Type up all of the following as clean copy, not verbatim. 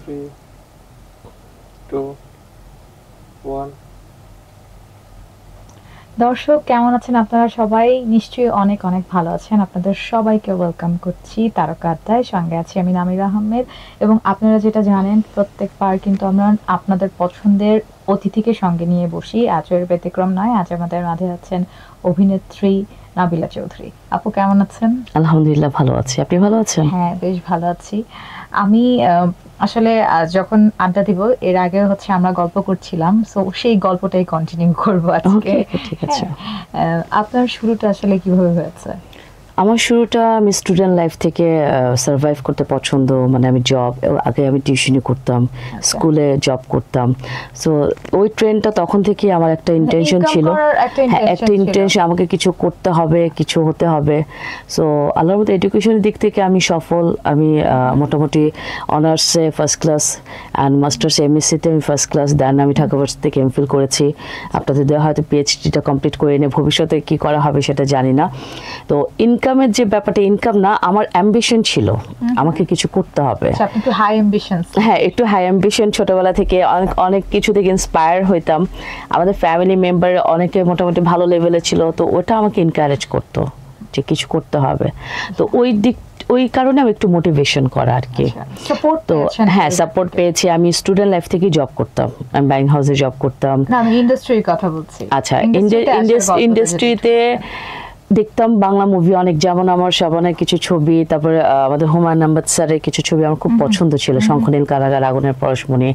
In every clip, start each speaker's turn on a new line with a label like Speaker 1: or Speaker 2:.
Speaker 1: 3, 2, 1.
Speaker 2: দর্শক কেমন আছেন আপনারা সবাই? নিশ্চয়ই অনেক অনেক ভালো আছেন। আপনাদের সবাইকে ওয়েলকাম করছি তারকা আড্ডায়। সঙ্গে আছি আমি নামির আহমেদ। এবং আপনারা যেটা জানেন প্রত্যেকবার কিন্তু আমরা আপনাদের পছন্দের অতিথিকে সঙ্গে নিয়ে বসি। আজও এর ব্যতিক্রম নয়। আজ আমাদের মাঝে আছেন অভিনেত্রী নাবিলা চৌধুরী। আপু কেমন আছেন?
Speaker 3: আলহামদুলিল্লাহ ভালো আছি। আপনি ভালো আছেন?
Speaker 2: হ্যাঁ, বেশ ভালো আছি। আমি আসলে যখন আড্ডা দিব এর আগে হচ্ছে আমরা গল্প করছিলাম, সো সেই গল্পটাই কন্টিনিউ করব আজকে।
Speaker 3: ঠিক আছে।
Speaker 2: আপনার শুরুটা আসলে কিভাবে হয়েছে?
Speaker 3: আমার শুরুটা আমি স্টুডেন্ট লাইফ থেকে সার্ভাইভ করতে পছন্দ, মানে আমি আগে আমি টিউশনি করতাম, স্কুলে জব করতাম। সো ওই ট্রেনটা তখন থেকে আমার একটা ইন্টেনশন ছিল, একটা ইন্টেনশন আমাকে কিছু করতে হবে, কিছু হতে হবে। সো আল্লাহর মতো এডুকেশনের দিক থেকে আমি সফল। আমি মোটামুটি অনার্সে ফার্স্ট ক্লাস অ্যান্ড মাস্টার্স এমএসসিতে আমি ফার্স্ট ক্লাস। দেন আমি ঢাকা ভার্সিটি থেকে এমফিল করেছি। আপনাদের দেওয়া হয়তো পিএইচডিটা কমপ্লিট করে এনে ভবিষ্যতে কি করা হবে সেটা জানি না। তো ইনকামের যে ব্যাপারটা, ইনকাম না, আমার অ্যাম্বিশন ছিল আমাকে কিছু করতে হবে।
Speaker 2: একটু হাই অ্যাম্বিশন।
Speaker 3: হ্যাঁ, একটু হাই অ্যাম্বিশন। ছোটবেলা থেকে অনেক কিছু থেকে ইন্সপায়ার হইতাম। আমাদের ফ্যামিলি মেম্বার অনেকে মোটামুটি ভালো লেভেলে ছিল, তো ওটা আমাকে এনকারেজ করতো যে কিছু করতে হবে। তো ওই কারণে আমি একটু মোটিভেশন করা আর কি। তো হ্যাঁ, সাপোর্ট পেয়েছি। আমি স্টুডেন্ট লাইফ থেকেই জব করতাম, আমি ব্যাংক হাউসে জব করতাম।
Speaker 2: আমি ইন্ডাস্ট্রির কথা বলছি।
Speaker 3: আচ্ছা, ইন্ডাস্ট্রিতে দেখতাম বাংলা মুভি অনেক, যেমন আমার শাবানের কিছু ছবি, তারপরে আমাদের হুমায়ুন আহমেদ স্যারের কিছু ছবি আমার খুব পছন্দ ছিল। শঙ্খনীল কারাগার, আগুনের পরশমণি,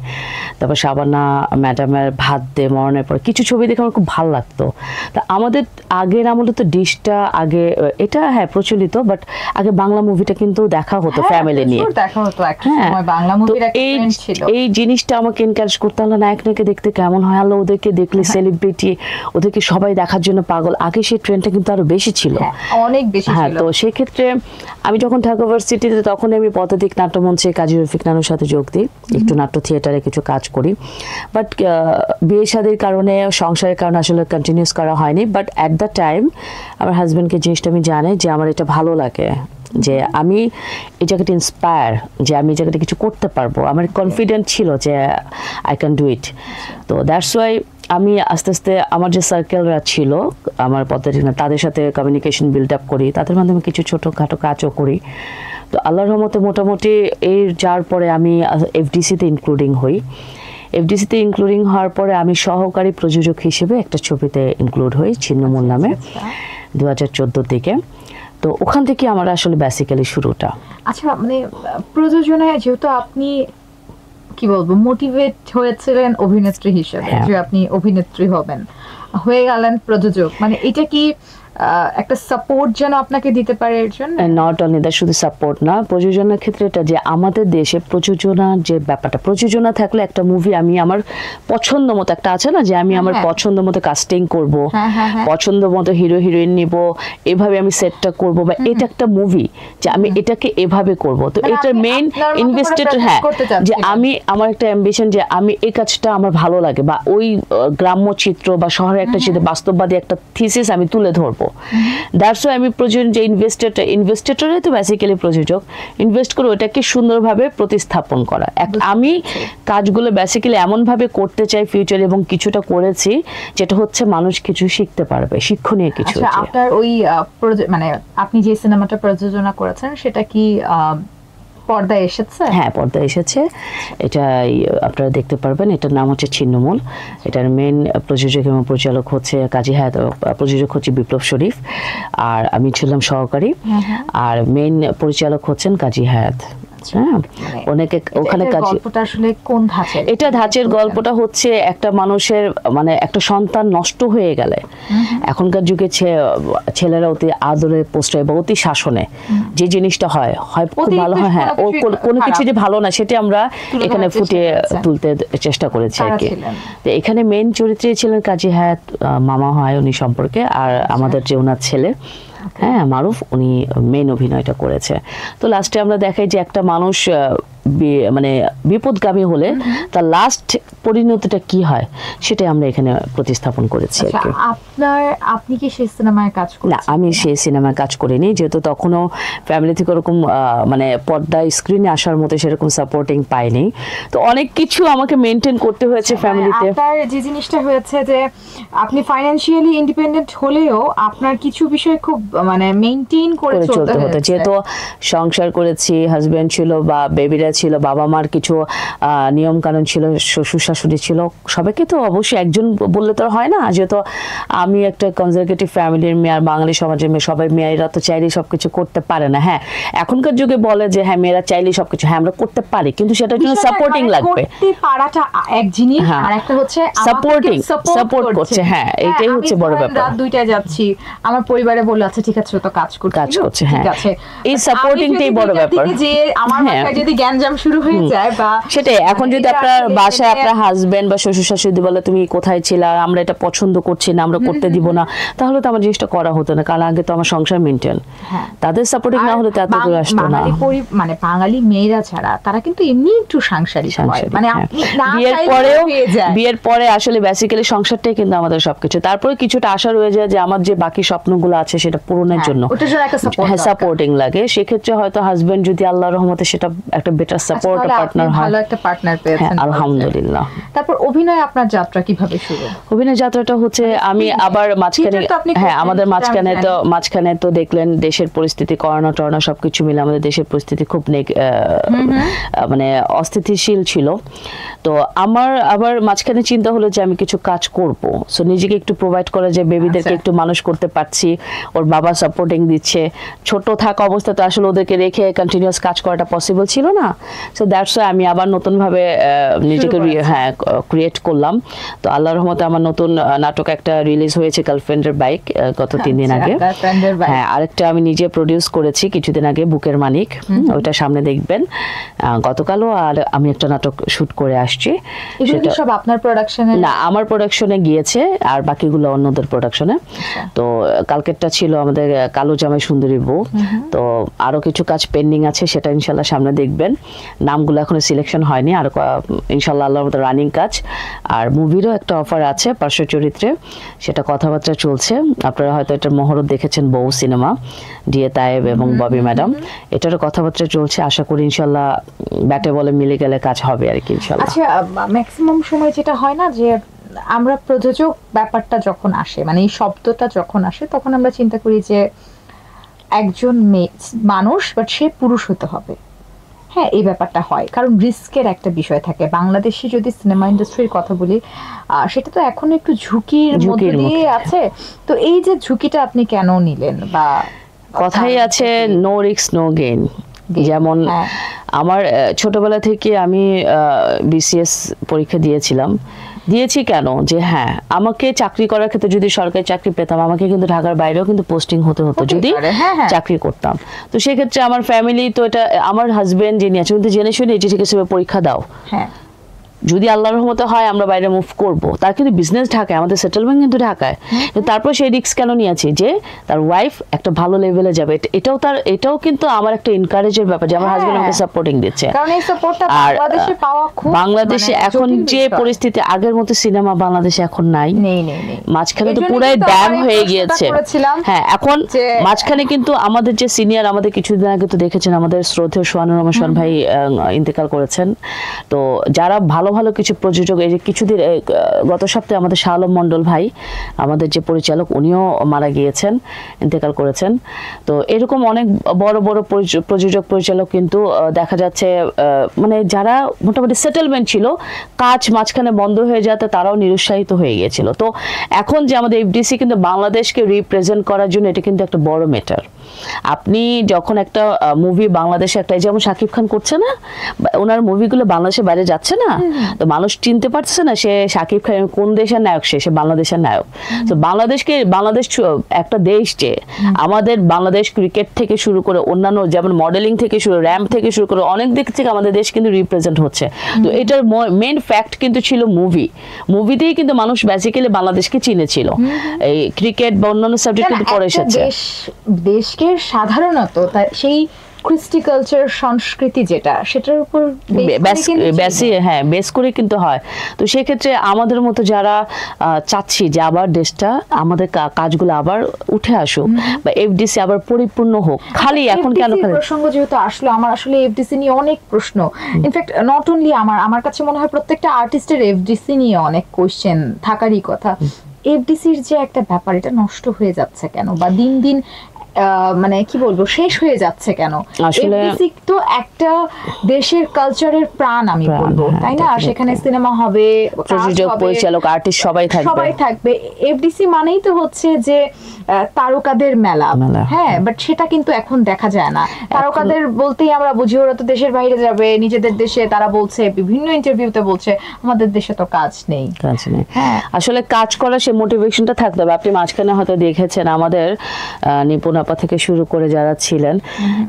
Speaker 3: তারপর শাবানা ম্যাডামের ভাত দে, মরণের পর, কিছু ছবি দেখে আমার খুব ভালো লাগতো। তা আমাদের আগের আমলে তো ডিশটা আগে এটা হ্যাঁ প্রচলিত, বাট আগে বাংলা মুভিটা কিন্তু দেখা হতো ফ্যামিলি নিয়ে। এই জিনিসটা আমাকে এনকারেজ করতে হলো। নায়ক নায়িকা দেখতে কেমন হয়, আলো ওদেরকে দেখলে সেলিব্রিটি, ওদেরকে সবাই দেখার জন্য পাগল। আগে সেই ট্রেন্ডটা কিন্তু আরো বেশি ছিল,
Speaker 2: অনেক বেশি ছিল।
Speaker 3: হ্যাঁ, তো সেই ক্ষেত্রে আমি যখন ঢাকা ভার্সিটিতে, তখন আমি পদাতিক নাট্যমঞ্চে কাজী রফিক নানুর সাথে যোগ দিই, একটু নাট্য থিয়েটারে কিছু কাজ করি। বাট বিয়ে শাদীর কারণে, সংসারের কারণে আসলে কন্টিনিউস করা হয়নি। বাট অ্যাট দ্য টাইম আমার হাজব্যান্ডকে জিনিসটা আমি জানি যে আমার এটা ভালো লাগে, যে আমি এই জায়গাটা ইন্সপায়ার, যে আমি এই জায়গাটা কিছু করতে পারবো। আমার কনফিডেন্ট ছিল যে আই ক্যান ডু ইট। তো দ্যাটস ওয়াই আমি আস্তে আস্তে আমার যে সার্কেলরা ছিল আমার পদ্ধতি, তাদের সাথে কমিউনিকেশন বিল্ড আপ করি, তাদের মাধ্যমে কিছু ছোটোখাটো কাজও করি। তো আল্লাহর রহমতে মোটামুটি যার পরে আমি এফডিসিতে ইনক্লুডিং হই। এফডিসিতে ইনক্লুডিং হওয়ার পরে আমি সহকারী প্রযোজক হিসেবে একটা ছবিতে ইনক্লুড হই, ছিন্নমূল নামে, 2014 থেকে। তো ওখান থেকে আমার আসলে বেসিক্যালি শুরুটা।
Speaker 2: আচ্ছা, মানে প্রযোজনায় যেহেতু আপনি কি বলবো মোটিভেট হয়েছিলেন অভিনেত্রী হিসেবে, যে আপনি অভিনেত্রী হবেন, হয়ে গেলেন প্রযোজক, মানে এটা কি একটা সাপোর্ট যেন আপনাকে দিতে পারে এর জন্য?
Speaker 3: নট অনলি দ্যাট, শুধু সাপোর্ট না, প্রযোজনার ক্ষেত্রে এটা যে আমাদের দেশে প্রযোজনার যে ব্যাপারটা, প্রযোজনা থাকলে একটা মুভি আমি আমার পছন্দ মতো, একটা আছে না যে আমি আমার পছন্দ মতো কাস্টিং করব, পছন্দ মতো হিরো হিরোইন নিব, এভাবে আমি সেটটা করব, বা এটা একটা মুভি যে আমি এটাকে এভাবে করব। তো এটার মেইন ইনভেস্টেড, হ্যাঁ, যে আমি আমার একটা অ্যাম্বিশন যে আমি এই কাজটা আমার ভালো লাগে, বা ওই গ্রাম্য চিত্র বা শহরের একটা চিত্র, বাস্তববাদী একটা থিসিস আমি তুলে ধরবো। দ্যাটস ওয়াই আমি প্রযোজক যে ইনভেস্টেটরে তো বেসিক্যালি প্রযোজক, ইনভেস্ট করে ওটাকে সুন্দরভাবে প্রতিস্থাপন করা। আমি কাজগুলো বেসিক্যালি এমনভাবে করতে চাই ফিউচারে, এবং কিছুটা করেছি, যেটা হচ্ছে মানুষ কিছু শিখতে পারবে, শিক্ষণীয় কিছু।
Speaker 2: আপনার ওই মানে আপনি যে সিনেমাটা প্রযোজনা করেছেন সেটা কি পর্দায় এসেছে?
Speaker 3: হ্যাঁ, পর্দায় এসেছে। এটা আপনারা দেখতে পারবেন। এটার নাম হচ্ছে ছিন্নমূল। এটার মেন প্রযোজক এবং পরিচালক হচ্ছে কাজী হায়াত, প্রযোজক হচ্ছে বিপ্লব শরীফ, আর আমি ছিলাম সহকারী। আর মেন পরিচালক হচ্ছেন কাজী হায়াত। হ্যাঁ, অনেকে ওখানে কাজ।
Speaker 2: আসলে কোন ধাঁচের?
Speaker 3: এটা ধাঁচের গল্পটা হচ্ছে একটা মানুষের, মানে একটা সন্তান নষ্ট হয়ে গেলে, এখনকার যুগে ছেলেরা অতি আদরে পোস্টায় বা অতি শাসনে যে জিনিসটা হয় খুব ভালো হয়, হ্যাঁ, ও কোনো কিছু যে ভালো না সেটা আমরা এখানে ফুটিয়ে তুলতে চেষ্টা করেছি আর কি। তো এখানে মেইন চরিত্রে ছিলেন কাজী হায়াত, মামা হয় উনি সম্পর্কে, আর আমাদের যে ওনার ছেলে, হ্যাঁ, মারুফ, উনি মেইন অভিনয়টা করেছে। তো লাস্টে আমরা দেখাই যে একটা মানুষ মানে বিপদগামী হলে তার লাস্ট পরিণতিটা কি হয় সেটাই আমরা এখানে প্রতিস্থাপন করেছি আর কি।
Speaker 2: আপনি কি সেই সিনেমায় কাজ
Speaker 3: না,
Speaker 2: করেছেন?
Speaker 3: আমি সেই সিনেমায় কাজ করিনি, যেহেতু তখনও ফ্যামিলি থেকে ওরকম মানে পর্দায় স্ক্রিনে আসার মতো সেরকম সাপোর্টিং পাইনি, তো অনেক কিছু আমাকে মেনটেন করতে হয়েছে ফ্যামিলিতে।
Speaker 2: আপনার যে জিনিসটা হয়েছে যে আপনি ফাইন্যান্সিয়ালি ইন্ডিপেন্ডেন্ট হলেও আপনার কিছু বিষয় খুব মানে মেইনটেইন করে চলতে হতো,
Speaker 3: যেহেতু সংসার করেছি, হাজবেন্ড ছিল বা বেবিরা ছিল, বাবা মার কিছু নিয়ম কানুন ছিল, শ্বশুর শাশুড়ি ছিল, সবাইকে তো অবশ্যই একজন বললে তো হয় না। যেহেতু আমি একটা কনজারভেটিভ ফ্যামিলির মেয়ে আর বাঙালি সমাজের মেয়ে, সবাই মেয়েরা তো চাইলেই সবকিছু করতে পারে না। হ্যাঁ, এখনকার যুগে বলে যে হ্যাঁ মেয়েরা চাইলেই সবকিছু, হ্যাঁ আমরা করতে পারি, কিন্তু সেটার জন্য সাপোর্টিং লাগবে।
Speaker 2: করতে পারাটা এক জিনিস, আর একটা হচ্ছে
Speaker 3: সাপোর্ট করছে, হ্যাঁ এটাই হচ্ছে বড় ব্যাপার।
Speaker 2: রাত 2টায় যাচ্ছি, আমার পরিবারে বলে আচ্ছা ঠিক আছে, তো কাজ করছে,
Speaker 3: হ্যাঁ,
Speaker 2: ঠিক আছে,
Speaker 3: এই সাপোর্টিংটাই বড় ব্যাপার।
Speaker 2: যে আমার মাথায় যদি গ্যাঞ্জাম শুরু হয়ে যায় বা
Speaker 3: সেটাই, এখন যদি আপনার বাসায় আপনার হাজবেন্ড বা শ্বশুর শাশুড়ি বলে তুমি কোথায় ছিলা, আমরা এটা পছন্দ করছি না, আমরা করতে দিব না, তাহলে তো আমার জিনিসটা করা হতো না, কারণ আগে তো আমার সংসার মেনটেন। তাদের সাপোর্টিং না হলে তো এত দূর আসতো না।
Speaker 2: মানে বাঙালি মেয়েরা ছাড়া তারা কিন্তু এমনি একটু সাংসারিক হয়, মানে
Speaker 3: বিয়ের পরে আসলে বেসিক্যালি সংসারটাই কিন্তু আমাদের সবকিছু। তারপরে কিছুটা আশা রয়ে যায় যে আমার যে বাকি স্বপ্নগুলো আছে সেটা পূরণের জন্য সাপোর্টিং লাগে। সেক্ষেত্রে হয়তো হাজবেন্ড যদি আল্লাহর রহমতে সেটা একটা বেটার সাপোর্ট পার্টনার হয়,
Speaker 2: ভালো একটা পার্টনার পেয়েছেন,
Speaker 3: আলহামদুলিল্লাহ।
Speaker 2: তারপর অভিনয় আপনার যাত্রা কিভাবে শুরু?
Speaker 3: অভিনয় যাত্রাটা হচ্ছে আমি আবার মাঝখানে, হ্যাঁ আমাদের মাঝখানে তো দেখলেন দেশের পরিস্থিতি, করোনা টরোনা সবকিছু মিলে আমাদের দেশের পরিস্থিতি খুব মানে অস্থিতিশীল ছিল। তো আমার আবার মাঝখানে চিন্তা হলো যে আমি কিছু কাজ করব, সো নিজেকে একটু প্রোভাইড করা যায়, বেবিদেরকে একটু মানুষ করতে পারছি, ওর বাবা সাপোর্টিং দিচ্ছে। ছোট থাকা অবস্থাতে আসলে ওদেরকে রেখে কন্টিনিউয়াস কাজ করাটা পসিবল ছিল না, সো দ্যাটস ওয়াই আমি আবার নতুনভাবে নিজেকে ক্রিয়েট করলাম। তো আল্লাহর রহমতে আমার নতুন নাটক একটা রিলিজ হয়েছে, গার্লফ্রেন্ডের বাইক, গত 3 দিন আগে। হ্যাঁ, আরেকটা আমি নিজে প্রডিউস করেছি কিছুদিন আগে, বুকের মানিক, ওইটা সামনে দেখবেন গতকালও। আর আমি একটা নাটক শুট করে আসছি,
Speaker 2: সেটা সব আপনার প্রোডাকশনে
Speaker 3: না, আমার প্রোডাকশনে গিয়েছে আর বাকিগুলো অন্যদের প্রোডাকশনে। তো কালকেরটা ছিল আমাদের কালো জামাই সুন্দরী বউ, তো আরো কিছু কাজ পেন্ডিং আছে, সেটা ইনশাল্লাহ সামনে দেখবেন। নামগুলো এখনো সিলেকশন হয়নি, আর ইনশাল্লাহ আল্লাহর মতো রানিং কাজ। আর মুভিরও একটা অফার আছে পার্শ্ব চরিত্রে, সেটা কথাবার্তা চলছে। আপনারা হয়তো এটার মহরত দেখেছেন, বউ সিনেমা, ডিএ তায়েব এবং ববি ম্যাডাম, এটারও কথাবার্তা চলছে। আশা করি ইনশাল্লাহ ব্যাটে বলে মিলে গেলে কাজ হবে আর কি ইনশাল্লাহ।
Speaker 2: আচ্ছা, ম্যাক্সিমাম সময় যেটা হয় না যে আমরা প্রযোজক ব্যাপারটা যখন আসে, মানে এই শব্দটা যখন আসে, তখন আমরা চিন্তা করি যে একজন মানুষ, বাট সে পুরুষ হতে হবে। হ্যাঁ, এই ব্যাপারটা হয় কারণ রিস্কের একটা বিষয় থাকে। বাংলাদেশে যদি সিনেমা ইন্ডাস্ট্রির কথা বলি, সেটা তো এখন একটু ঝুঁকির মধ্যে দিয়ে আছে। তো এই যে ঝুঁকিটা আপনি কেন নিলেন? বা
Speaker 3: কথাই আছে নো রিস্ক নো গেইন। যেমন আমার ছোটবেলা থেকে আমি বিসিএস পরীক্ষা দিয়েছি কেন, যে হ্যাঁ আমাকে চাকরি করার ক্ষেত্রে যদি সরকারি চাকরি পেতাম, আমাকে কিন্তু ঢাকার বাইরেও কিন্তু পোস্টিং হতে হতো যদি চাকরি করতাম। তো সেক্ষেত্রে আমার ফ্যামিলি তো এটা, আমার হাজবেন্ড যিনি আছে কিন্তু জেনে শুনে যে ঠিক আছে পরীক্ষা দাও, যদি আল্লাহর রহমতে হয় আমরা বাইরে মুভ করব। তার কিন্তু বিজনেস ঢাকায়, আমাদের সেটেলমেন্ট কিন্তু ঢাকায়, কিন্তু তারপর সেই রিস্ক কেন নিয়েছি যে তার ওয়াইফ একটা ভালো লেভেলে যাবে। এটাও কিন্তু আমার একটা এনকারেজের ব্যাপার যে আমার হাজবেন্ড আমাকে সাপোর্টিং দিচ্ছে। আর বাংলাদেশে এখন যে পরিস্থিতি, আগের মতো সিনেমা বাংলাদেশে এখন নাই, মাঝখানে তো পুরাই ড্যাম হয়ে গিয়েছে। হ্যাঁ, এখন মাঝখানে কিন্তু আমাদের যে সিনিয়র, আমাদের কিছুদিন আগে তো দেখেছেন আমাদের শ্রদ্ধেয় সোহানুর রহমান সোহান ভাই ইন্তেকাল করেছেন। তো যারা ভালো কিছু প্রযোজক, এই যে কিছুদিন গত সপ্তাহে আমাদের শাহ আলম মন্ডল ভাই, আমাদের যে পরিচালক, উনিও মারা গিয়েছেন, ইন্তেকাল করেছেন। তো এরকম অনেক বড় প্রযোজক পরিচালক কিন্তু দেখা যাচ্ছে মানে যারা মোটামুটি সেটেলমেন্ট ছিল, কাজ মাঝখানে বন্ধ হয়ে যাতে তারাও নিরুৎসাহিত হয়ে গিয়েছিল। তো এখন যে আমাদের এফডিসি কিন্তু বাংলাদেশকে রিপ্রেজেন্ট করার জন্য এটা কিন্তু একটা বড় ম্যাটার। আপনি যখন একটা মুভি বাংলাদেশে, একটা যেমন শাকিব খান করছে না, ওনার মুভিগুলো বাংলাদেশের বাইরে যাচ্ছে না, তো মানুষ চিনতে পারছে না সে শাকিব খান কোন দেশের নায়ক, সে বাংলাদেশের নায়ক। তো বাংলাদেশ একটা দেশ, যে আমাদের বাংলাদেশ ক্রিকেট থেকে শুরু করে অন্যান্য যেমন মডেলিং থেকে শুরু, র্যাম্প থেকে শুরু করে অনেক দিক থেকে আমাদের দেশ কিন্তু রিপ্রেজেন্ট হচ্ছে। তো এটার মেইন ফ্যাক্ট কিন্তু ছিল মুভিতেই কিন্তু মানুষ বেসিক্যালি বাংলাদেশকে চিনেছিল। এই ক্রিকেট বা অন্যান্য সাবজেক্ট কিন্তু পরে এসেছে।
Speaker 2: দেশকে সাধারণত সেই কৃষ্টি কালচার সংস্কৃতি যেটা সেটার উপর
Speaker 3: বেস করে কিন্তু হয়। তো সেক্ষেত্রে আমাদের মতো যারা চাচ্ছি যে আবার দেশটা আমাদের কাজগুলো আবার উঠে আসুক বা এফডিসি আবার পরিপূর্ণ হোক, খালি এখন কেন
Speaker 2: প্রসঙ্গ যেহেতু আসলো, আমার আসলে এফডিসি নিয়ে অনেক প্রশ্ন। ইনফ্যাক্ট নট অনলি আমার কাছে মনে হয় প্রত্যেকটা আর্টিস্টের এফডিসি নিয়ে অনেক কোশ্চেন থাকারই কথা। এফডিসির যে একটা ব্যাপার, এটা নষ্ট হয়ে যাচ্ছে কেন, বা দিন দিন মানে কি বলবো শেষ হয়ে যাচ্ছে কেন? এফডিসি তো একটা দেশের কালচারের প্রাণ আমি বলবো, তাই না? সেখানে সিনেমা হবে,
Speaker 3: প্রযোজক, পরিচালক, আর্টিস্ট সবাই
Speaker 2: থাকবে। এফডিসি মানেই তো হচ্ছে যে তারকাদের মেলা, হ্যাঁ, বাট সেটা কিন্তু এখন দেখা যায় না। তারকাদের বলতেই আমরা বুঝি ওরা তো দেশের বাইরে যাবে, নিজেদের দেশে তারা বলছে, বিভিন্ন ইন্টারভিউতে বলছে আমাদের দেশে তো কাজ নেই।
Speaker 3: আসলে কাজ করার সে মোটিভেশনটা থাকতে হবে। আপনি মাঝখানে হয়তো দেখেছেন আমাদের নিপুণ আপা থেকে শুরু করে যারা ছিলেন,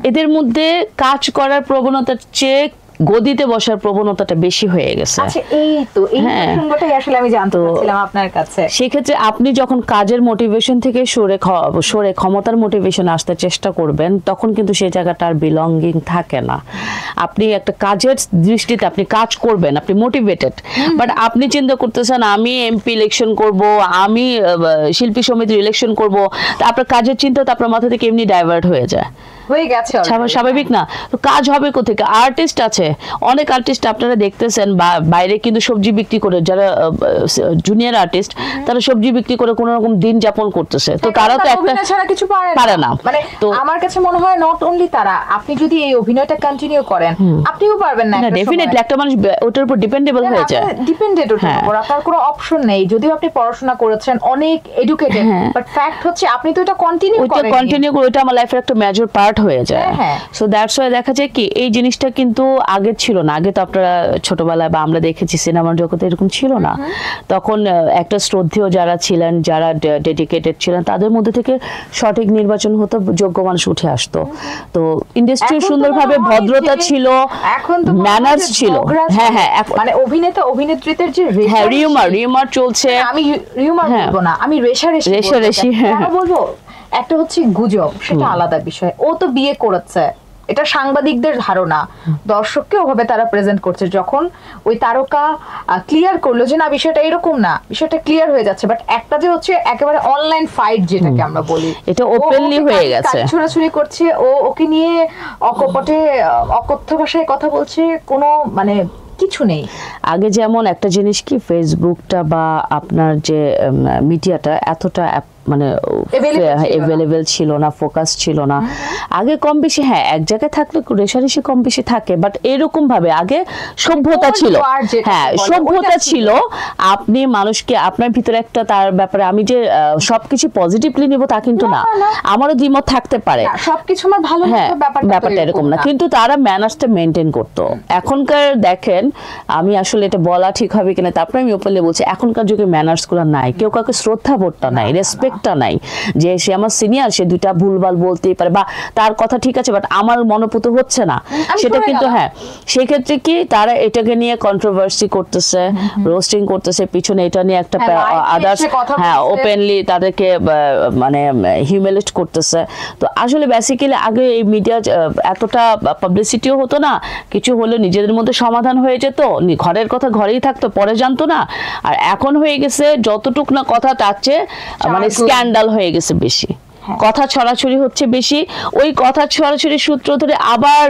Speaker 3: এদের মধ্যে কাজ করার প্রবণতার চেয়ে গদিতে বসার প্রবণতাটা বেশি হয়ে গেছে।
Speaker 2: আচ্ছা, এই প্রসঙ্গটাই আসলে আমি জানতে চাচ্ছিলাম আপনার কাছে।
Speaker 3: সেক্ষেত্রে আপনি যখন কাজের মোটিভেশন থেকে সরে ক্ষমতার মোটিভেশন আসতে চেষ্টা করবেন, তখন কিন্তু সেই জায়গাটা আর বিলঙ্গিং থাকে না। আপনি একটা কাজের দৃষ্টিতে আপনি কাজ করবেন, আপনি মোটিভেটেড, বাট আপনি চিন্তা করতেছেন আমি এমপি ইলেকশন করব, আমি শিল্পী সমিতির ইলেকশন করব, তা আপনার কাজের চিন্তা তো আপনার মাথা থেকে এমনি ডাইভার্ট হয়ে যায়,
Speaker 2: হয়ে গেছে,
Speaker 3: স্বাভাবিক না? তো কাজ হবে কোথেকে? আর্টিস্ট আছে, অনেক আর্টিস্ট আপনারা দেখতেছেন বাইরে কিন্তু সবজি বিক্রি করে, যারা জুনিয়র আর্টিস্ট তারা সবজি বিক্রি করে কোন রকম দিন যাপন করতেছে। তো তারা তো একটা
Speaker 2: ছাড়া কিছু পারে না। মানে তো আমার কাছে মনে হয় নট অনলি তারা, আপনি যদি এই অভিনয়টা কন্টিনিউ করেন আপনিও পারবেন না।
Speaker 3: ডেফিনেটলি একটা মানুষ ওটার উপর ডিপেন্ডেবল হয়ে যায়,
Speaker 2: ডিপেন্ডেন্ট ওটার উপর, আপনার কোনো অপশন নেই। যদিও আপনি পড়াশোনা করেছেন, অনেক এডুকেটেড, বাট ফ্যাক্ট হচ্ছে আপনি তো এটা কন্টিনিউ
Speaker 3: করে, ওটা আমার লাইফের একটা মেজর পার্ট হয়ে যায়। সো দ্যাটস ওয়াই দেখা যায় কি এই জিনিসটা কিন্তু আগে ছিল না। আগে তো আপনারা ছোটবেলায় বা আমরা দেখেছি সিনেমার জগতে এরকম ছিল না। তখন একটা শ্রদ্ধেয় যারা ছিলেন, যারা ডেডিকেটেড ছিলেন, তাদের মধ্যে থেকে সঠিক নির্বাচন হতো, যোগ্য মানুষ উঠে আসতো। তো ইন্ডাস্ট্রি সুন্দরভাবে ভদ্রতা ছিল,
Speaker 2: এখন তো
Speaker 3: ম্যানার্স ছিল।
Speaker 2: মানে অভিনেতা অভিনেত্রীদের যে
Speaker 3: রিউমার চলছে,
Speaker 2: আমি রিউমার বলবো না, আমি রেশারেশি বলবো। একটা হচ্ছে গুজব, সেটা আলাদা বিষয়। ও তো বিয়ে করেছে, এটা সাংবাদিকদের ধারণা, দর্শককে ওভাবে তারা প্রেজেন্ট করছে। যখন ওই তারকা ক্লিয়ার করলো যে না বিষয়টা এরকম না, বিষয়টা ক্লিয়ার হয়ে যাচ্ছে। বাট একটা যে হচ্ছে একেবারে অনলাইন ফাইট যেটাকে আমরা বলি,
Speaker 3: এটা ওপেনলি হয়ে গেছে,
Speaker 2: ছোড়াছুড়ি করছে, ওকে নিয়ে অকপটে অকথ্য ভাষায় কথা বলছে, কোনো মানে কিছু নেই।
Speaker 3: আগে যেমন একটা জিনিস কি ফেসবুকটা বা আপনার যে মিডিয়াটা এতটা মানে অ্যাভেলেবেল ছিল না, ফোকাস ছিল না। আগে কম বেশি এক জায়গায় থাকলে রেশারেশি কম বেশি থাকে, বাট এরকম ভাবে আগে সভ্যতা ছিল, সভ্যতা ছিল। আপনি মানুষকে আপনার ভিতরে একটা তার ব্যাপারে আমি যে সবকিছু পজিটিভলি নিব তা কিন্তু না, আমারও দ্বিমত থাকতে পারে,
Speaker 2: সবকিছু আমার ভালো
Speaker 3: ব্যাপারটা এরকম না, কিন্তু তারা ম্যানার্সটা মেনটেন করতো। এখনকার দেখেন, আমি আসলে এটা বলা ঠিক হবে কিনা তারপরে আমি ওপেনলি বলছি, এখনকার যুগে ম্যানার্স গুলো নাই, কেউ কাউকে শ্রদ্ধা বোধটা নাই, রেসপেক্ট নাই, যে সে আমার সিনিয়র, সে দুইটা ভুলভাল বলতেই পারে বা তার কথা ঠিক আছে বাট আমার মনোপুত হচ্ছে না, সেটা কিন্তু সেই ক্ষেত্রে কি তারা এটাকে নিয়ে কন্ট্রোভার্সি করতেছে, রোস্টিং করতেছে, পিছনে এটা নিয়ে একটা আদার্স ওপেনলি তাদেরকে মানে হিউমিলেট করতেছে। তো আসলে বেসিক্যালি আগে এই মিডিয়া এতটা পাবলিসিটিও হতো না, কিছু হলে নিজেদের মধ্যে সমাধান হয়ে যেত, ঘরের কথা ঘরেই থাকতো, পরে জানতো না। আর এখন হয়ে গেছে যতটুক না কথা তার চেয়ে মানে স্ক্যান্ডাল হয়ে গেছে বেশি, কথা ছড়াছড়ি হচ্ছে বেশি, ওই কথা ছড়াছড়ি সূত্র ধরে আবার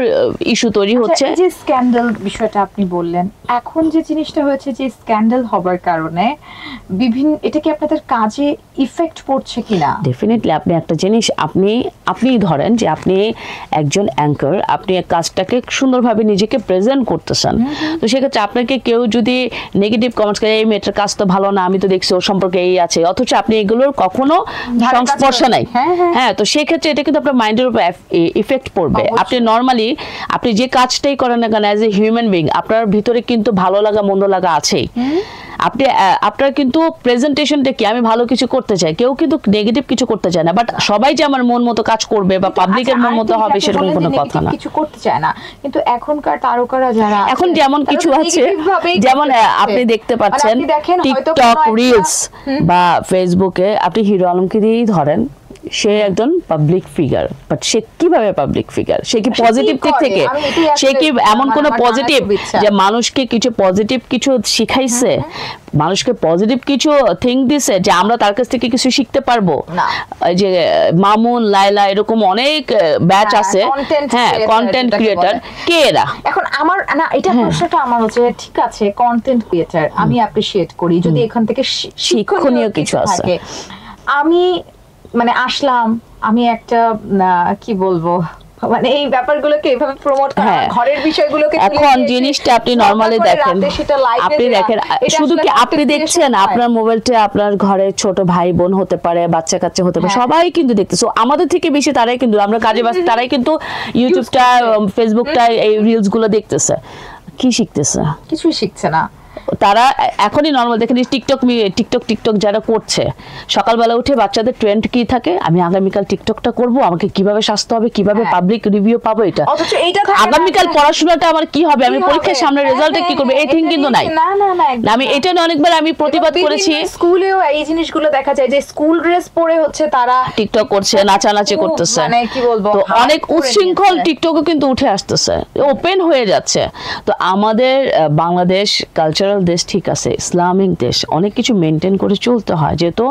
Speaker 3: ইস্যু তৈরি হচ্ছে।
Speaker 2: যে স্ক্যান্ডাল বিষয়টা আপনি বললেন, এখন যে জিনিসটা হয়েছে যে স্ক্যান্ডাল হবার কারণে বিভিন্ন, এটা কি আপনাদের কাজে ইফেক্ট পড়ছে কিনা?
Speaker 3: ডেফিনেটলি। আপনি একটা জিনিস আপনি ধরেন যে আপনি একজন অ্যাঙ্কার, আপনি কাজটাকে সুন্দরভাবে নিজেকে প্রেজেন্ট করতেছেন, তো সেক্ষেত্রে আপনাকে কেউ যদি নেগেটিভ কমেন্টস করে, এই মেয়েটার কাজ তো ভালো না, আমি তো দেখছি ওর সম্পর্কে এই আছে, অথচ আপনি এগুলোর কখনো সংস্পর্শে নাই, তো সেই ক্ষেত্রে এটা কিন্তু আপনার মাইন্ডের উপর ইফেক্ট পড়বে। আপনি নর্মালি আপনি যে কাজটাই করেন না কেন, অ্যাজ এ হিউম্যান বিং আপনার ভিতরে কিন্তু ভালো লাগা মন্দ লাগা আছেই। আপনি আপনার কিন্তু প্রেজেন্টেশনটা কি, আমি ভালো কিছু করতে চাই, কেউ কিন্তু নেগেটিভ কিছু করতে চায় না, বাট সবাই যে আমার মন মতো কাজ করবে বা পাবলিকের মন মতো হবে সেরকম কোনো কথা না,
Speaker 2: কিছু করতে চায় না। কিন্তু এখনকার তারকারা যারা
Speaker 3: এখন যেমন কিছু আছে, যেমন আপনি দেখতে পাচ্ছেন টিকটক রিলস বা ফেসবুকে, আপনি হিরো আলমকে দিয়েই ধরেন, সে একজন পাবলিক ফিগার, বাট সে কিভাবে পাবলিক ফিগার, সে কি
Speaker 2: সে কি
Speaker 3: পজিটিভ দিক
Speaker 2: করে?
Speaker 3: থেকে,
Speaker 2: আমি এটাই
Speaker 3: সে কি
Speaker 2: আসলে
Speaker 3: এমন
Speaker 2: আমার
Speaker 3: কোন
Speaker 2: জানার
Speaker 3: পজিটিভ
Speaker 2: খুব ইচ্ছা।
Speaker 3: যে মানুষকে কিছু পজিটিভ কিছু শিখাইছে, মানুষকে পজিটিভ কিছু থিঙ্ক দিছে যে আমরা তার কাছ থেকে কিছু শিখতে পারবো?
Speaker 2: না।
Speaker 3: এই যে মামুন, লাইলা, এরকম অনেক ব্যাচ
Speaker 2: হ্যাঁ,
Speaker 3: আছে,
Speaker 2: content
Speaker 3: হ্যাঁ
Speaker 2: creator
Speaker 3: কন্টেন্ট
Speaker 2: যেটাকে
Speaker 3: ক্রিয়েটর,
Speaker 2: বলে।
Speaker 3: কে এরা?
Speaker 2: এখন আমার না এটা প্রশ্নটা আমার হচ্ছে, ঠিক আছে কন্টেন্ট ক্রিয়েটর আমি অ্যাপ্রিশিয়েট করি যদি এখান থেকে
Speaker 3: শিক্ষণীয় কিছু আছে।
Speaker 2: থাকে। আমি মানে আসলাম, আমি একটা কি বলবো, মানে এই ব্যাপারগুলোকে এইভাবে প্রমোট করা,
Speaker 3: হ্যাঁ।
Speaker 2: ঘরের বিষয়গুলোকে তুলে
Speaker 3: এখন
Speaker 2: নিয়ে
Speaker 3: জিনিসটা
Speaker 2: এসে
Speaker 3: আপনি
Speaker 2: সকাল
Speaker 3: নরমালি
Speaker 2: করে
Speaker 3: দেখেন,
Speaker 2: রাতে সেটা live এ
Speaker 3: আপনি
Speaker 2: দেয়া,
Speaker 3: দেখেন
Speaker 2: এটা
Speaker 3: শুধু
Speaker 2: আসলে
Speaker 3: কি আপনি
Speaker 2: content
Speaker 3: দেখছেন,
Speaker 2: creation হয়।
Speaker 3: আপনার মোবাইলটা আপনার ঘরে ছোট ভাই বোন হতে পারে, বাচ্চা কাচ্চা হতে পারে,
Speaker 2: হ্যাঁ।
Speaker 3: সবাই কিন্তু দেখতেছে। আমাদের থেকে বেশি তারাই কিন্তু, আমরা কাজে ব্যস্ত, তারাই কিন্তু ইউটিউবটা, ফেসবুকটা, এই রিলস গুলো দেখতেছে। কি শিখতেছে?
Speaker 2: কিছুই শিখছে না।
Speaker 3: তারা এখনই নর্মাল দেখেন টিকটক যারা করছে, সকালবেলা উঠে বাচ্চাদের ট্রেন্ড কি থাকে, আমি আগামীকাল টিকটকটা করব, আমাকে কিভাবে স্বাস্থ্য হবে, কিভাবে
Speaker 2: হ্যাঁ।
Speaker 3: পাবলিক রিভিউ পাবো, এটা
Speaker 2: অথচ এইটা থাকে না
Speaker 3: আগামীকাল
Speaker 2: যে-
Speaker 3: পড়াশোনাটা আমার কি হবে, আমি
Speaker 2: কি
Speaker 3: পরীক্ষার
Speaker 2: হবে?
Speaker 3: সামনে
Speaker 2: হ্যাঁ,
Speaker 3: রেজাল্টে কি
Speaker 2: হ্যাঁ,
Speaker 3: করবে, এই
Speaker 2: এটা
Speaker 3: থিং কিন্তু নাই।
Speaker 2: না না না একদম
Speaker 3: আমি
Speaker 2: না।
Speaker 3: এটা নিয়ে অনেকবার আমি প্রতিবাদ
Speaker 2: এবং
Speaker 3: করেছি।
Speaker 2: বিভিন্ন স্কুলেও এই জিনিসগুলো দেখা যায় যে স্কুল ড্রেস পরে হচ্ছে তারা
Speaker 3: টিকটক করছে, নাচানাচি করতেছে,
Speaker 2: মানে কি বলবো,
Speaker 3: তো
Speaker 2: হাত
Speaker 3: অনেক
Speaker 2: করে
Speaker 3: উচ্ছৃঙ্খল
Speaker 2: নিয়েছে।
Speaker 3: টিকটকও কিন্তু উঠে আসতেছে, ওপেন হয়ে যাচ্ছে। তো আমাদের বাংলাদেশ কালচারাল দেশ, ঠিক আছে, ইসলামিক দেশ, অনেক কিছু মেনটেন করে চলতে হয়, যেহেতু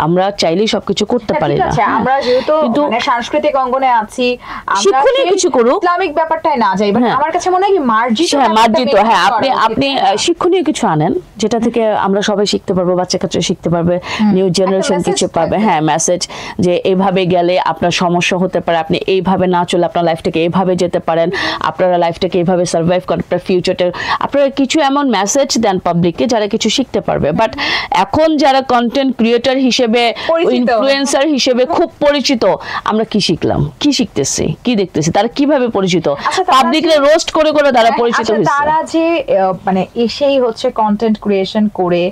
Speaker 3: আমরা চাইলেই সবকিছু করতে
Speaker 2: হ্যাঁ,
Speaker 3: পারি
Speaker 2: ঠিক
Speaker 3: না।
Speaker 2: আছে, আমরা যেহেতু
Speaker 3: কিন্তু
Speaker 2: মানে সাংস্কৃতিক অঙ্গনে আছি, আমরা
Speaker 3: শিক্ষণীয়
Speaker 2: সেই
Speaker 3: কিছু করুক।
Speaker 2: ইসলামিক ব্যাপারটাই না যাই, বাট
Speaker 3: হ্যাঁ।
Speaker 2: আমার কাছে মনে হয় কি মার্জিত
Speaker 3: হ্যাঁ,
Speaker 2: ব্যাপারটা
Speaker 3: মার্জিত,
Speaker 2: maintain
Speaker 3: হ্যাঁ,
Speaker 2: করা
Speaker 3: আপনি
Speaker 2: উচিত।
Speaker 3: শিক্ষণীয় কিছু আনেন, যেটা থেকে আমরা সবাই শিখতে পারবো, বাচ্চা কাচ্চা শিখতে পারবে, নিউ জেনারেশন
Speaker 2: message
Speaker 3: কিছু পাবে।
Speaker 2: থাকবে।
Speaker 3: হ্যাঁ, মেসেজ যে এইভাবে গেলে আপনার সমস্যা হতে পারে, আপনি এইভাবে না চলে আপনার লাইফটাকে এইভাবে যেতে পারেন, আপনারা লাইফটাকে এইভাবে সার্ভাইভ করেন, আপনার ফিউচারটা, আপনারা কিছু এমন মেসেজ দেন পাবলিককে যারা কিছু শিখতে পারবে। বাট এখন যারা কন্টেন্ট ক্রিয়েটর হিসেবে,
Speaker 2: পরিচিত।
Speaker 3: ইনফ্লুয়েন্সার হিসেবে খুব পরিচিত, আমরা কি শিখলাম, কি শিখতেছি, কি দেখতেছি, তারা কিভাবে পরিচিত,
Speaker 2: আচ্ছা, তারা
Speaker 3: পাবলিকরে
Speaker 2: যে-
Speaker 3: রোস্ট করে করে তারা
Speaker 2: হ্যাঁ,
Speaker 3: পরিচিত
Speaker 2: আচ্ছা,
Speaker 3: হয়েছে।
Speaker 2: তারা যে মানে এসেই হচ্ছে কন্টেন্ট ক্রিয়েশন করে,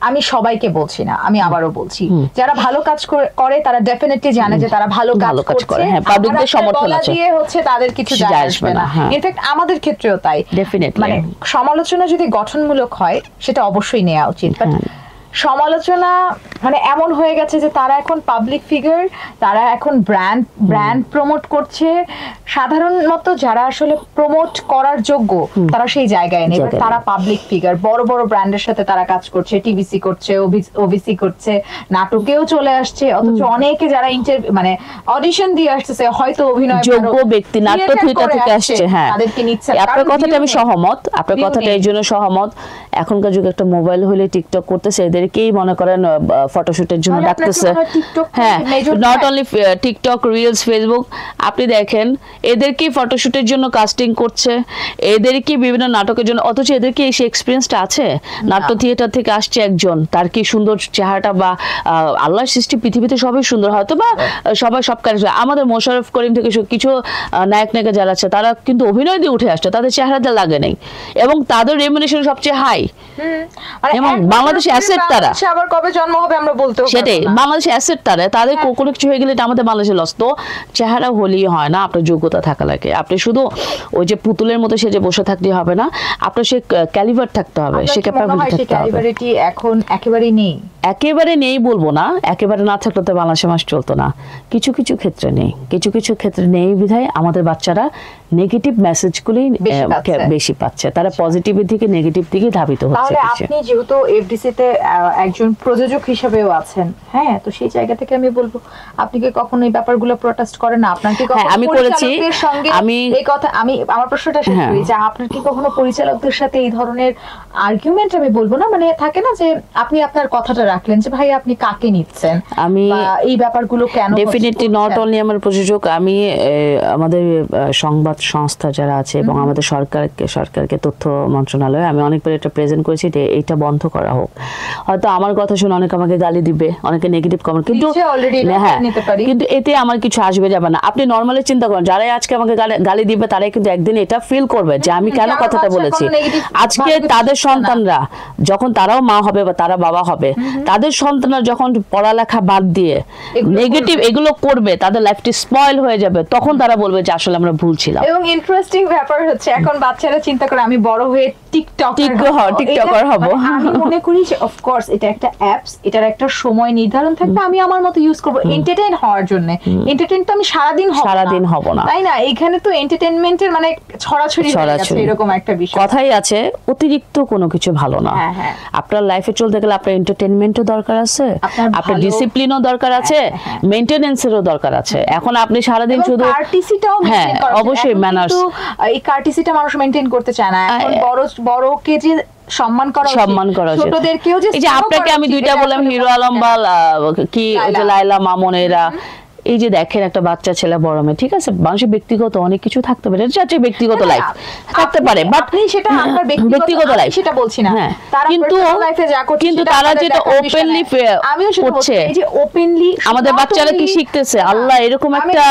Speaker 2: আমি সবাইকে বলছি না, আমি আবারও বলছি, যারা ভালো কাজ করে তারা ডেফিনেটলি জানে যে তারা ভালো
Speaker 3: ভালো কাজ
Speaker 2: কাজ
Speaker 3: করে,
Speaker 2: করছে।
Speaker 3: হ্যাঁ, public দের
Speaker 2: আর
Speaker 3: সমর্থন
Speaker 2: বলা
Speaker 3: আছে।
Speaker 2: দিয়ে হচ্ছে তাদের কিছু
Speaker 3: কিছু
Speaker 2: যায়
Speaker 3: যায়
Speaker 2: আসবে
Speaker 3: আসবে
Speaker 2: না।
Speaker 3: না, হ্যাঁ।
Speaker 2: ইনফ্যাক্ট আমাদের ক্ষেত্রেও তাই।
Speaker 3: Definitely.
Speaker 2: মানে সমালোচনা যদি গঠনমূলক হয় সেটা অবশ্যই নেওয়া উচিত, বাট সমালোচনা মানে এমন হয়ে গেছে যে তারা এখন পাবলিক ফিগার, তারা এখন ব্র্যান্ড প্রমোট করছে। সাধারণত যারা আসলে প্রমোট করার যোগ্য তারা সেই জায়গায় নেই,
Speaker 3: জায়গায়
Speaker 2: তারা পাবলিক ফিগার, বড় বড় ব্র্যান্ডের সাথে তারা কাজ করছে, টিভিসি করছে, ওবিসি করছে, নাটকেও চলে আসছে। অথচ অনেকে যারা মানে অডিশন দিয়ে আসছে, হয়তো অভিনয়
Speaker 3: যোগ্য ব্যক্তি, নাট্য থিয়েটার থেকে আসছে, হ্যাঁ,
Speaker 2: তাদেরকে নিচ্ছে।
Speaker 3: আপনার কথাটা আমি সহমত, আপনার
Speaker 2: view
Speaker 3: কথাটা
Speaker 2: নেই।
Speaker 3: এই জন্য সহমত। এখনকার যুগে একটা মোবাইল হলে টিকটক করতেছে, এদেরকেই মনে করেন ফটোশুটের জন্য
Speaker 2: তাহলে আপনার কি
Speaker 3: ডাকতেছে।
Speaker 2: মনে হয় TikTok
Speaker 3: হ্যাঁ,
Speaker 2: major
Speaker 3: not
Speaker 2: threat?
Speaker 3: Only TikTok, reels, Facebook, আপনি দেখেন এদেরকেই ফটোশুটের জন্য কাস্টিং করছে, এদেরকে বিভিন্ন নাটকের জন্য। অথচ এদেরকে এই এক্সপিরিয়েন্সটা আছে? নাট্য থিয়েটার থেকে আসছে একজন, তার কি সুন্দর চেহারাটা, বা আল্লাহর সৃষ্টি পৃথিবীতে সবই সুন্দর, হয়তো বা সবাই সব কাজ। আমাদের মোশাররফ করিম থেকে কিছু নায়ক নায়িকা যারা আছে, তারা কিন্তু অভিনয় দিয়ে উঠে আসছে, তাদের চেহারাটা লাগে নেই, এবং তাদের রেমুনেশন সবচেয়ে হাই।
Speaker 2: মানে
Speaker 3: এবং
Speaker 2: এক বছর
Speaker 3: বাংলাদেশে
Speaker 2: পরে
Speaker 3: asset তারা।
Speaker 2: বাংলাদেশে আবার কবে জন্ম হবে আমরা বলতেও পারবো
Speaker 3: সেটাই,
Speaker 2: না।
Speaker 3: বাংলাদেশে অ্যাসেট তারা, তাদের কোনো কিছু হয়ে গেলে এটা আমাদের বাংলাদেশে লস। তো চেহারা হলেই হয় না, আপনার যোগ্যতা থাকা লাগে। আপনি শুধু ওই যে পুতুলের মতো সেজে বসে থাকলে হবে না, আপনার সে ক্যালিভার থাকতে হবে,
Speaker 2: আপনার
Speaker 3: সে
Speaker 2: কি মনে হয়
Speaker 3: ক্যাপাবিলিটি
Speaker 2: সেই
Speaker 3: থাকতে হবে।
Speaker 2: ক্যালিবারিটি এখন একেবারেই নেই?
Speaker 3: একেবারে নেই বলবো না, একেবারে না থাকলে তো বাংলাদেশে মাস চলতো না। কিছু কিছু ক্ষেত্রে নেই, কিছু কিছু ক্ষেত্রে নেই বিধায় আমাদের বাচ্চারা নেগেটিভ মেসেজগুলোই বেশি পাচ্ছে, তারা পজিটিভের দিকে নেগেটিভ দিকে ধাবিত হচ্ছে।
Speaker 2: তাহলে আপনি যেহেতু এফডিসি তে একজন প্রযোজক হিসেবেও আছেন, হ্যাঁ, তো সেই জায়গা থেকে আমি বলবো আপনি কি কখনো এই ব্যাপারগুলো প্রোটেস্ট করেন না? আপনার কি কখনো
Speaker 3: আমি করেছি,
Speaker 2: পরিচালকদের সঙ্গে এই কথা, আমি আমার প্রশ্নটা শেষ করি যে আপনার কি কখনো পরিচালকদের সাথে এই ধরনের আর্গুমেন্ট, আমি বলবো না, মানে থাকে না যে আপনি আপনার কথাটা রাখলেন যে ভাই আপনি কাকে নিচ্ছেন,
Speaker 3: আমি
Speaker 2: এই ব্যাপারগুলো কেন?
Speaker 3: ডেফিনেটলি নট অনলি আমার প্রযোজক, আমি আমাদের সংবাদ সংস্থা যারা আছে এবং আমাদের সরকারকে তথ্য মন্ত্রণালয়, আমি অনেকবার এটা প্রেজেন্ট করেছি যে এইটা বন্ধ করা হোক। হয়তো আমার কথা শুনে অনেকে আমাকে গালি দিবে, অনেকে নেগেটিভ কমেন্ট, কিন্তু হ্যাঁ, কিন্তু এতে আমার কিছু আসবে যাবে না। আপনি নর্মালি চিন্তা করেন, যারাই আজকে আমাকে গালি দিবে তারাই কিন্তু একদিন এটা ফিল করবে যে আমি কেন কথাটা বলেছি। আজকে তাদের সন্তানরা যখন তারাও মা হবে বা তারা বাবা হবে, তাদের সন্তানরা যখন পড়ালেখা বাদ দিয়ে নেগেটিভ এগুলো করবে, তাদের লাইফটি স্পয়েল হয়ে যাবে, তখন তারা বলবে যে আসলে আমরা ভুল ছিলাম।
Speaker 2: এবং ইন্টারেস্টিং ব্যাপার হচ্ছে এখন বাচ্চারা চিন্তা করে আমি বড় হয়ে টিকটকার হব।
Speaker 3: আমি
Speaker 2: মনে করি যে অফ কোর্স এটা একটা অ্যাপস, এটার একটা সময় নির্ধারণ থাকবে, আমি আমার মতো ইউজ করব এন্টারটেইন হওয়ার জন্য। এন্টারটেইন তো আমি সারাদিন হব না, তাই না? এখানে তো এন্টারটেইনমেন্টের মানে ছড়াছড়ি হয়ে গেছে, এরকম একটা বিষয়।
Speaker 3: কথাই আছে অতিরিক্ত কোনো কিছু ভালো না। আপনার লাইফে চলতে গেলে আপনার এন্টারটেইনমেন্টও দরকার আছে, আপনার ডিসিপ্লিনও দরকার আছে, মেইনটেনেন্সেরও দরকার আছে। এখন আপনি সারাদিন শুধু
Speaker 2: কার্টিসিটাও মেইনটেইন করা, অবশ্যই ম্যানার্স, এই কার্টিসিটা মানুষ মেইনটেইন করতে চায় না। এখন বড়কে যে সম্মান করা উচিত, ছোটদেরকেও যে, এই যে আপনাকে আমি দুইটা বললাম, হিরো আলম বা কি যে লাইলা মামুন, এরা এই যে দেখেন একটা বাচ্চা ছেলে বড় মেয়ে, ঠিক আছে, মানুষের ব্যক্তিগত অনেক কিছু থাকতে পারে, এটা হচ্ছে ব্যক্তিগত লাইফ থাকতে পারে, বাট সেটা আপনার ব্যক্তিগত লাইফ, সেটা বলছি না।
Speaker 3: কিন্তু তারা যেটা ওপেনলি করছে,
Speaker 2: এই যে ওপেনলি
Speaker 3: আমাদের বাচ্চারা কি শিখতেছে, আল্লাহ এরকম একটা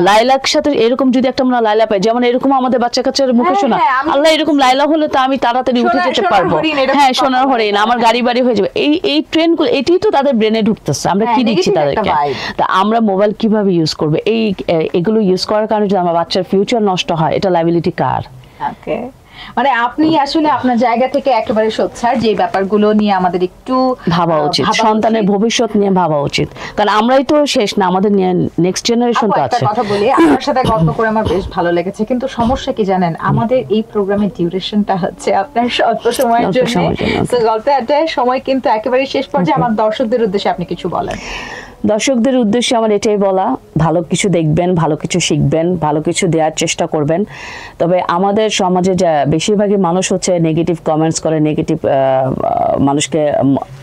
Speaker 3: লাইলার সাথে এরকম যদি একটা আমরা লাইলা পাই, যেমন এরকম আমাদের বাচ্চা কাচ্চার মুখে শোনা, আল্লাহ এরকম লাইলা হলে তো আমি তাড়াতাড়ি উঠে যেতে পারবো, হ্যাঁ সোনার হরিণ, আমার গাড়ি বাড়ি হয়ে যাবে। এই ট্রেন্ডগুলো এটাই তো তাদের ব্রেনে ঢুকতেছে। আমরা কি দিচ্ছি তাদেরকে? তা আমরা মোবাইল কিভাবে ইউজ করবে, এগুলো ইউজ করার কারণে যদি আমার বাচ্চার ফিউচার নষ্ট হয়, এটা লায়াবিলিটি কার?
Speaker 2: ওকে, মানে আপনি আসলে আপনার জায়গা থেকে একেবারে সোচ্চার যে ব্যাপারগুলো নিয়ে আমাদের একটু
Speaker 3: ভাবা উচিত, সন্তানের ভবিষ্যৎ নিয়ে ভাবা উচিত, কারণ আমরাই তো শেষ না, আমাদের নেক্সট জেনারেশন তো আছে।
Speaker 2: কথা বলি, আপনার সাথে গল্প করে আমার বেশ ভালো লেগেছে, কিন্তু সমস্যা কি জানেন, আমাদের এই প্রোগ্রামের ডিউরেশনটা হচ্ছে আপনার স্বল্প সময়ের জন্য, তো গল্পে আড্ডায় সময় কিন্তু একেবারে শেষ পর্যায়ে। আমার দর্শকদের উদ্দেশ্যে আপনি কিছু বলেন।
Speaker 3: দর্শকদের উদ্দেশ্যে আমার এটাই বলা, ভালো কিছু দেখবেন, ভালো কিছু শিখবেন, ভালো কিছু দেওয়ার চেষ্টা করবেন। তবে আমাদের সমাজে যা বেশিরভাগই মানুষ হচ্ছে নেগেটিভ কমেন্টস করে, নেগেটিভ মানুষকে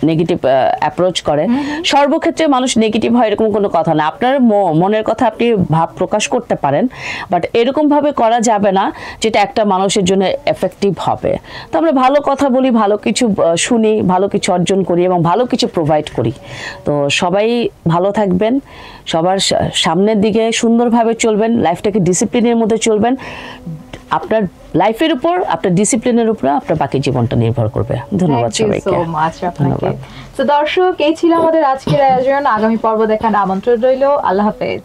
Speaker 3: নেগেটিভ অ্যাপ্রোচ করে। সর্বক্ষেত্রে মানুষ নেগেটিভ হয় এরকম কোনো কথা না, আপনার মনের কথা আপনি ভাব প্রকাশ করতে পারেন, বাট এরকমভাবে করা যাবে না যেটা একটা মানুষের জন্য এফেক্টিভ হবে। তো আমরা ভালো কথা বলি, ভালো কিছু শুনি, ভালো কিছু অর্জন করি এবং ভালো কিছু প্রোভাইড করি। তো সবাই ভালো থাকবেন, সবার সামনের দিকে সুন্দরভাবে চলবেন, লাইফটাকে ডিসিপ্লিনের মধ্যে চলবেন। আপনার লাইফের উপর, আপনার ডিসিপ্লিনের উপর আপনার বাকি জীবনটা নির্ভর করবে। ধন্যবাদ সবাইকে।
Speaker 2: তো দর্শক, এই ছিল আমাদের আজকের আয়োজন। আগামী পর্ব দেখার আমন্ত্রণ রইল। আল্লাহ হাফেজ।